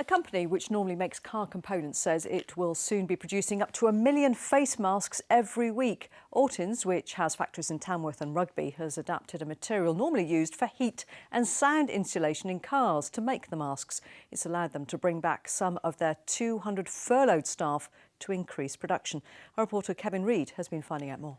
A company which normally makes car components says it will soon be producing up to 1 million face masks every week. Ortins, which has factories in Tamworth and Rugby, has adapted a material normally used for heat and sound insulation in cars to make the masks. It's allowed them to bring back some of their 200 furloughed staff to increase production. Our reporter Kevin Reid has been finding out more.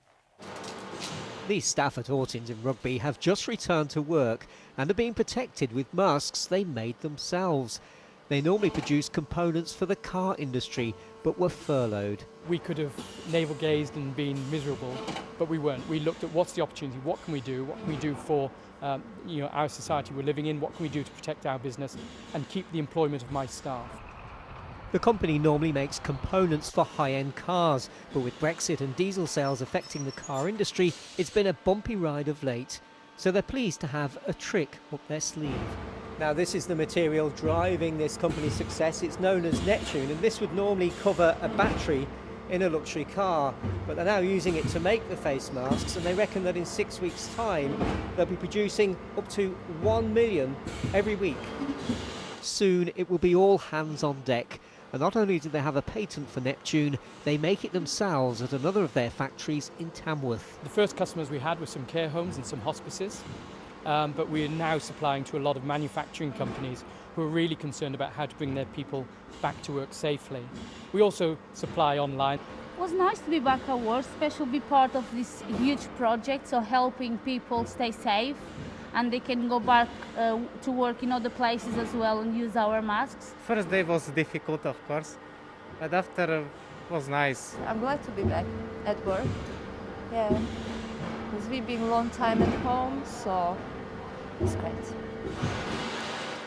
These staff at Ortins in Rugby have just returned to work and are being protected with masks they made themselves. They normally produce components for the car industry, but were furloughed. We could have navel-gazed and been miserable, but we weren't. We looked at what's the opportunity, what can we do for our society we're living in, what can we do to protect our business and keep the employment of my staff. The company normally makes components for high-end cars, but with Brexit and diesel sales affecting the car industry, it's been a bumpy ride of late. So they're pleased to have a trick up their sleeve. Now this is the material driving this company's success. It's known as Neptune, and this would normally cover a battery in a luxury car, but they're now using it to make the face masks, and they reckon that in 6 weeks' time they'll be producing up to 1 million every week. Soon it will be all hands on deck. And not only do they have a patent for Neptune, they make it themselves at another of their factories in Tamworth. The first customers we had were some care homes and some hospices, but we are now supplying to a lot of manufacturing companies who are really concerned about how to bring their people back to work safely. We also supply online. It was nice to be back at work, especially be part of this huge project, so helping people stay safe and they can go back to work in other places as well and use our masks. First day was difficult, of course, but after was nice. I'm glad to be back at work. Yeah, because we've been a long time at home, so it's great.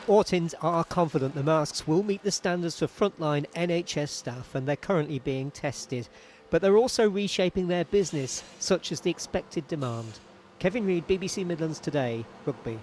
Ortins are confident the masks will meet the standards for frontline NHS staff, and they're currently being tested. But they're also reshaping their business, such as the expected demand. Kevin Reid, BBC Midlands Today, Rugby.